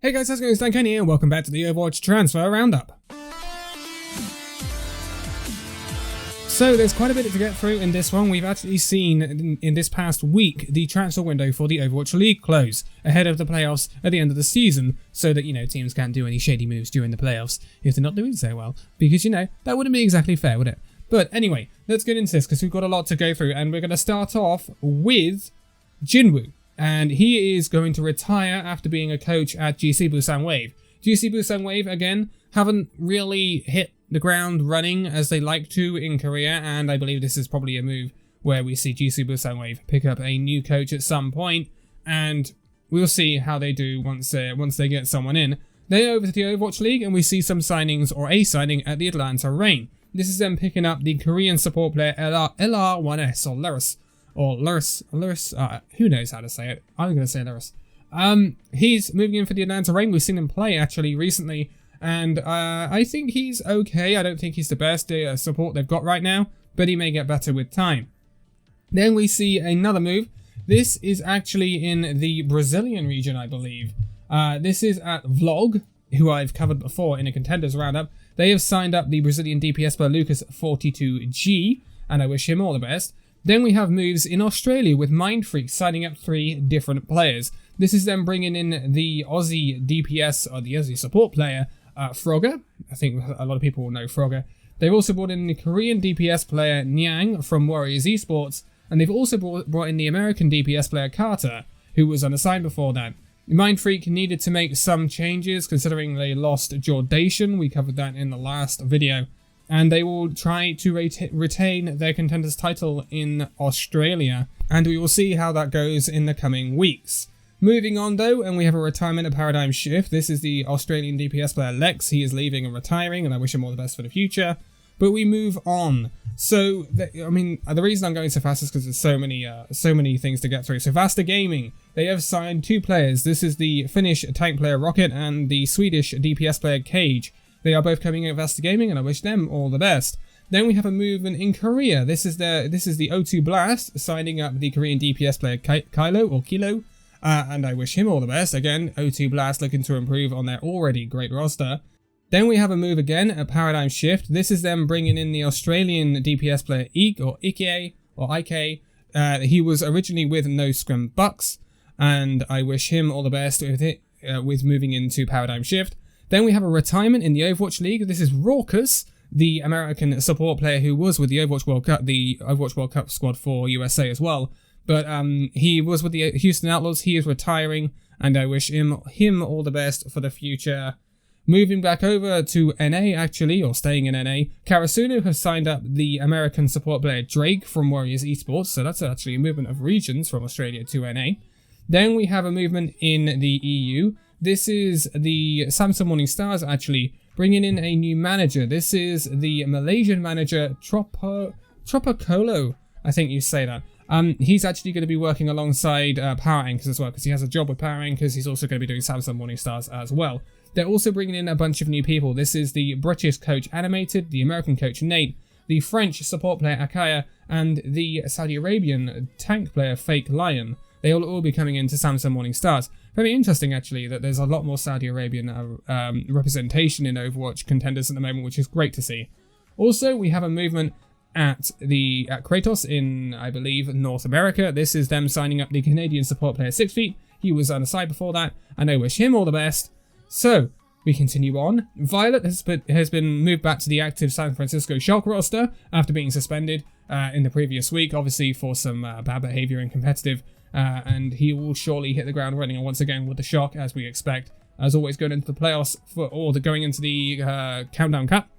Hey guys, how's it going? It's Danconia and welcome back to the Overwatch Transfer Roundup. So there's quite a bit to get through in this one. We've actually seen in this past week the transfer window for the Overwatch League close ahead of the playoffs at the end of the season, so that, teams can't do any shady moves during the playoffs if they're not doing so well, because, that wouldn't be exactly fair, would it? But anyway, let's get into this because we've got a lot to go through, and we're going to start off with Jinwoo. And he is going to retire after being a coach at GC Busan Wave. GC Busan Wave, again, haven't really hit the ground running as they like to in Korea, and I believe this is probably a move where we see GC Busan Wave pick up a new coach at some point, and we'll see how they do once they get someone in. Then over to the Overwatch League, and we see some signings, or a signing, at the Atlanta Reign. This is them picking up the Korean support player LR1S, or Luris, who knows how to say it. I'm going to say Luris. He's moving in for the Atlanta Reign. We've seen him play actually recently, and I think he's okay. I don't think he's the best support they've got right now, but he may get better with time. Then we see another move. This is actually in the Brazilian region, I believe. This is at Vlog, who I've covered before in a Contenders Roundup. They have signed up the Brazilian DPS player Lucas 42G, and I wish him all the best. Then we have moves in Australia with Mindfreak signing up 3 different players. This is them bringing in the Aussie DPS, or the Aussie support player, Frogger. I think a lot of people will know Frogger. They've also brought in the Korean DPS player Nyang from Warriors Esports, and they've also brought in the American DPS player Carter, who was unassigned before that. Mindfreak needed to make some changes considering they lost Jordation. We covered that in the last video. And they will try to retain their Contenders title in Australia, and we will see how that goes in the coming weeks. Moving on though, and we have a retirement of Paradigm Shift. This is the Australian DPS player Lex. He is leaving and retiring, and I wish him all the best for the future. But we move on. So, the reason I'm going so fast is because there's so many things to get through. So, Vasta Gaming, they have signed 2 players. This is the Finnish tank player Rocket and the Swedish DPS player Cage. They are both coming at Vasta Gaming, and I wish them all the best. Then we have a movement in Korea. This is the O2 Blast signing up the Korean DPS player Kilo, and I wish him all the best. Again, O2 Blast looking to improve on their already great roster. Then we have a move again at Paradigm Shift. This is them bringing in the Australian DPS player Ike. He was originally with No Scrum Bucks, and I wish him all the best with moving into Paradigm Shift. Then we have a retirement in the Overwatch League. This is Raucus, the American support player who was with the Overwatch World Cup squad for USA as well. But he was with the Houston Outlaws. He is retiring, and I wish him all the best for the future. Moving back over to NA, actually, or staying in NA, Karasuno has signed up the American support player Drake from Warriors Esports. So that's actually a movement of regions from Australia to NA. Then we have a movement in the EU. This is the Samsung Morning Stars actually bringing in a new manager. This is the Malaysian manager Tropicolo, I think you say that. He's actually going to be working alongside Power Anchors as well, because he has a job with Power Anchors. He's also going to be doing Samsung Morning Stars as well. They're also bringing in a bunch of new people. This is the British coach Animated, the American coach Nate, the French support player Akaya, and the Saudi Arabian tank player Fake Lion. They will all be coming into Samsung Morning Stars. Very interesting, actually, that there's a lot more Saudi Arabian representation in Overwatch Contenders at the moment, which is great to see. Also, we have a movement at Kratos in, I believe, North America. This is them signing up the Canadian support player 6 Feet. He was unassigned before that, and I wish him all the best. So, we continue on. Violet has been moved back to the active San Francisco Shock roster after being suspended in the previous week, obviously for some bad behavior and competitive. And he will surely hit the ground running once again with the Shock, as we expect, as always, going into the playoffs going into the Countdown Cup.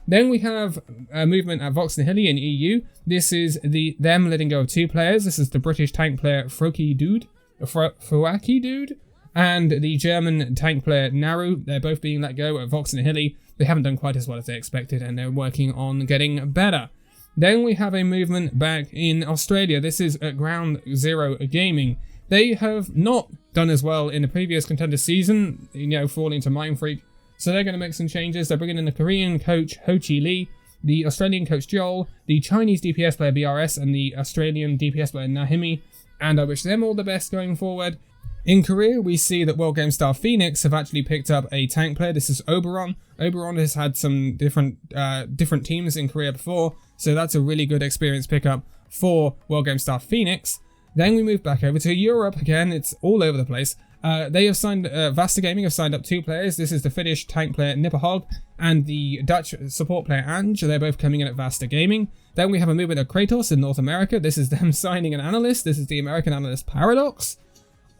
Then we have a movement at Vox and Hilly in EU. This is them letting go of 2 players. This is the British tank player Froaki Dude, and the German tank player Naru. They're both being let go at Vox and Hilly. They haven't done quite as well as they expected, and they're working on getting better. Then we have a movement back in Australia. This is at Ground Zero Gaming. They have not done as well in the previous Contender season, falling to Mindfreak. So they're going to make some changes. They're bringing in the Korean coach Ho Chi Lee, the Australian coach Joel, the Chinese DPS player BRS, and the Australian DPS player Nahimi. And I wish them all the best going forward. In Korea, we see that World Game Star Phoenix have actually picked up a tank player. This is Oberon. Oberon has had some different teams in Korea before, so that's a really good experience pickup for World Game Star Phoenix. Then we move back over to Europe again. It's all over the place. They have signed, Vasta Gaming have signed up 2 players. This is the Finnish tank player Nipperhog and the Dutch support player Ange. They're both coming in at Vasta Gaming. Then we have a movement of Kratos in North America. This is them signing an analyst. This is the American analyst Paradox.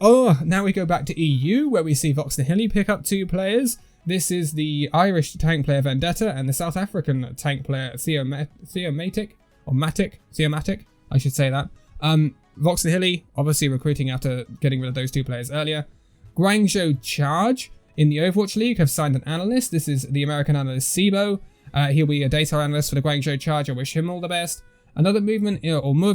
Oh, now we go back to EU, where we see Voxnahili pick up 2 players. This is the Irish tank player Vendetta and the South African tank player Theomatic, I should say that. Voxnahili, obviously recruiting after getting rid of those 2 players earlier. Guangzhou Charge in the Overwatch League have signed an analyst. This is the American analyst Sibo. He'll be a data analyst for the Guangzhou Charge. I wish him all the best. Another movement,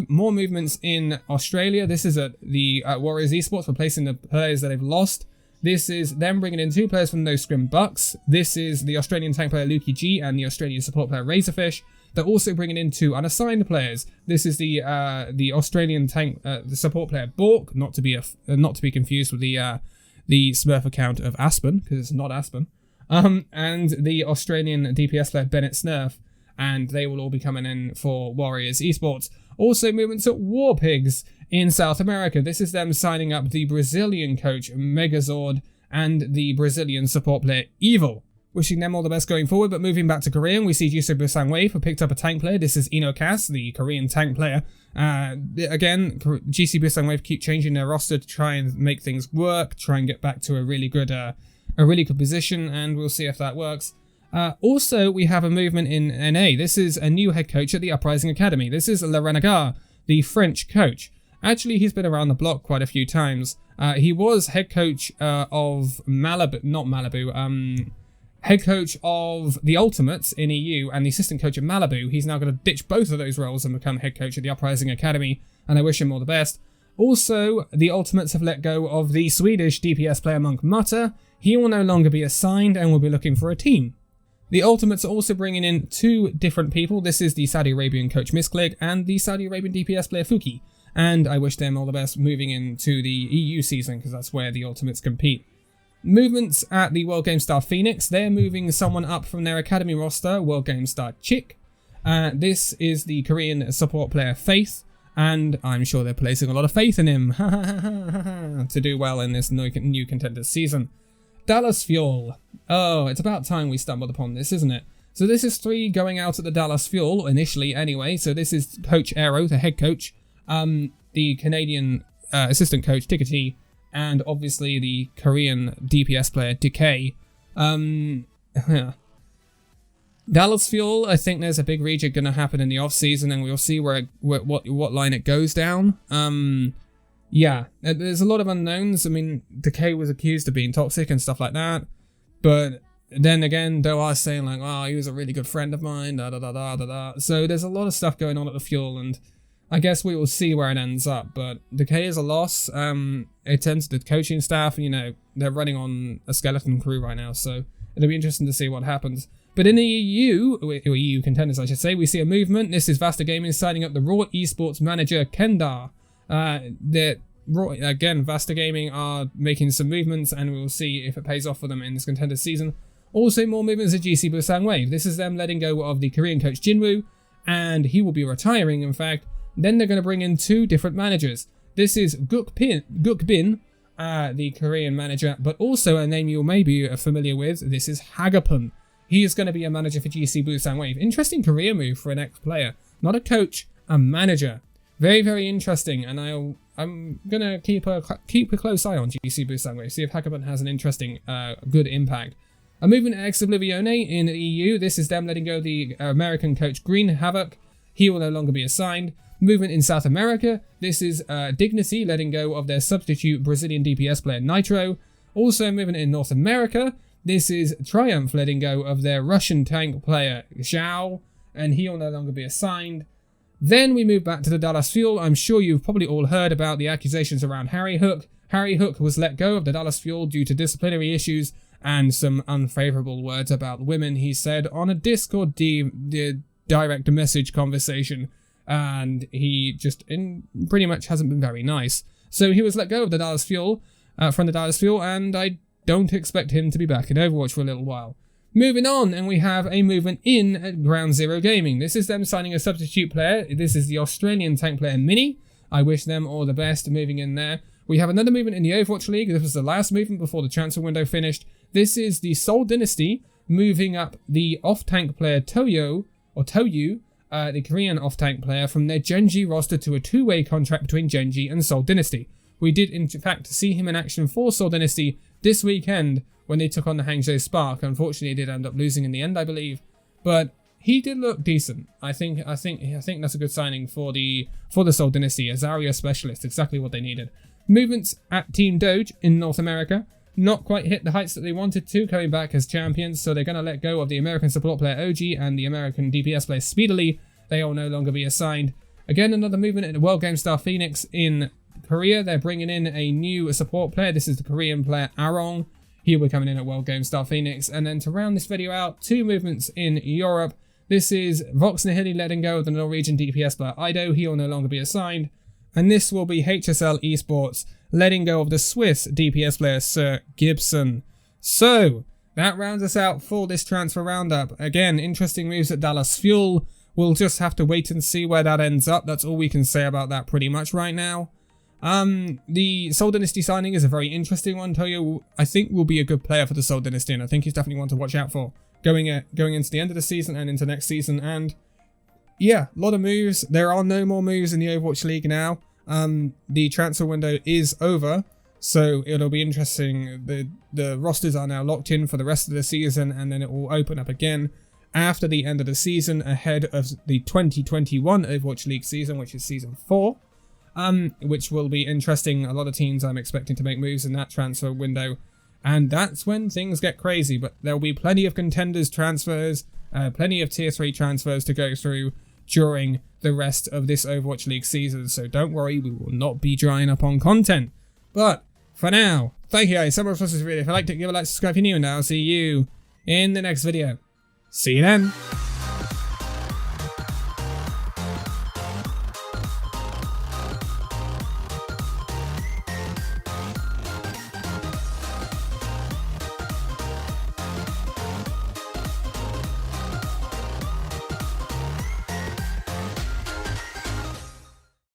more movements in Australia. This is the Warriors Esports replacing the players that they've lost. This is them bringing in 2 players from those Scrim Bucks. This is the Australian tank player Lukey G and the Australian support player Razorfish. They're also bringing in 2 unassigned players. This is the Australian tank, the support player Bork, not to be confused with the Smurf account of Aspen, because it's not Aspen, and the Australian DPS player Bennett Snurf. And they will all be coming in for Warriors Esports. Also movements at War Pigs in South America. This is them signing up the Brazilian coach Megazord and the Brazilian support player Evil. Wishing them all the best going forward, but moving back to Korea, we see Jisoo Busan Wave have picked up a tank player. This is Inokas, the Korean tank player. Again, GC Busan Wave keep changing their roster to try and make things work, try and get back to a really good position, and we'll see if that works. Also, we have a movement in NA. This is a new head coach at the Uprising Academy. This is Le Renegat, the French coach. Actually, he's been around the block quite a few times. He was head coach of head coach of the Ultimates in EU and the assistant coach of Malibu. He's now going to ditch both of those roles and become head coach at the Uprising Academy, and I wish him all the best. Also, the Ultimates have let go of the Swedish DPS player Monk Mutter. He will no longer be assigned and will be looking for a team. The Ultimates are also bringing in 2 different people. This is the Saudi Arabian coach Misklig and the Saudi Arabian DPS player Fuki. And I wish them all the best moving into the EU season, because that's where the Ultimates compete. Movements at the World Game Star Phoenix. They're moving someone up from their academy roster, World Game Star Chick. This is the Korean support player Faith. And I'm sure they're placing a lot of faith in him to do well in this new Contenders season. Dallas Fuel. Oh, it's about time we stumbled upon this, isn't it? So this is 3 going out at the Dallas Fuel, initially anyway. So this is Coach Aero, the head coach, the Canadian assistant coach, Tickety, and obviously the Korean DPS player, Decay. Dallas Fuel, I think there's a big rejig going to happen in the off-season, and we'll see what line it goes down. Yeah, there's a lot of unknowns. I mean, Decay was accused of being toxic and stuff like that. But then again, Doha saying like, oh, he was a really good friend of mine, da-da-da-da-da-da. So there's a lot of stuff going on at the Fuel, and I guess we will see where it ends up. But Decay is a loss. It tends to the coaching staff, they're running on a skeleton crew right now. So it'll be interesting to see what happens. But in the EU, or EU Contenders, I should say, we see a movement. This is Vasta Gaming signing up the Raw Esports manager, Kendar. Again, Vasta Gaming are making some movements, and we'll see if it pays off for them in this contender season. Also, more movements at GC Busan Wave. This is them letting go of the Korean coach Jinwoo, and he will be retiring, in fact. Then they're going to bring in 2 different managers. This is Guk Bin, the Korean manager, but also a name you may be familiar with. This is Hagapun. He is going to be a manager for GC Busan Wave. Interesting career move for an ex-player. Not a coach, a manager. Very, very interesting, and I'm going to keep a close eye on GC Busan Wave, see if Hackaburn has an interesting, good impact. A movement at Ex Oblivione in the EU. This is them letting go of the American coach Green Havoc. He will no longer be assigned. Movement in South America. This is Dignity letting go of their substitute Brazilian DPS player Nitro. Also movement in North America. This is Triumph letting go of their Russian tank player Zhao, and he will no longer be assigned. Then we move back to the Dallas Fuel. I'm sure you've probably all heard about the accusations around Harry Hook. Harry Hook was let go of the Dallas Fuel due to disciplinary issues and some unfavorable words about women, he said, on a Discord direct message conversation. And he just pretty much hasn't been very nice. So he was let go of the Dallas Fuel. from the Dallas Fuel, and I don't expect him to be back in Overwatch for a little while. Moving on, and we have a movement in at Ground Zero Gaming. This is them signing a substitute player. This is the Australian tank player Mini. I wish them all the best moving in there. We have another movement in the Overwatch League. This was the last movement before the transfer window finished. This is the Seoul Dynasty moving up the off-tank player Toyu, the Korean off-tank player, from their Gen.G roster to a two-way contract between Gen.G and Seoul Dynasty. We did, in fact, see him in action for Seoul Dynasty this weekend when they took on the Hangzhou Spark. Unfortunately, he did end up losing in the end, I believe, but he did look decent. I think that's a good signing for the Seoul Dynasty. A Zarya specialist, exactly what they needed. Movements at Team Doge in North America. Not quite hit the heights that they wanted to, coming back as champions, so they're going to let go of the American support player OG and the American DPS player Speedily. They will no longer be assigned. Again, another movement in the World Game Star Phoenix in Korea. They're bringing in a new support player. This is the Korean player Arong. He will be coming in at World Game Star Phoenix. And then to round this video out, two movements in Europe. This is Vox Nihili letting go of the Norwegian DPS player Ido. He will no longer be assigned. And this will be HSL Esports letting go of the Swiss DPS player Sir Gibson. So, that rounds us out for this transfer roundup. Again, interesting moves at Dallas Fuel. We'll just have to wait and see where that ends up. That's all we can say about that pretty much right now. The Seoul Dynasty signing is a very interesting one. Toyo, I think, will be a good player for the Seoul Dynasty, and I think he's definitely one to watch out for going into the end of the season and into next season. And yeah, a lot of moves. There are no more moves in the Overwatch League now. The transfer window is over, so it'll be interesting. The rosters are now locked in for the rest of the season, and then it will open up again after the end of the season, ahead of the 2021 Overwatch League season, which is season 4, which will be interesting. A lot of teams I'm expecting to make moves in that transfer window, and that's when things get crazy. But there'll be plenty of Contenders transfers, plenty of tier 3 transfers to go through during the rest of this Overwatch League season, so don't worry, we will not be drying up on content. But for now, thank you guys so much for watching this video. If you liked it, give a like, subscribe if you're new, and I'll see you in the next video. See you then.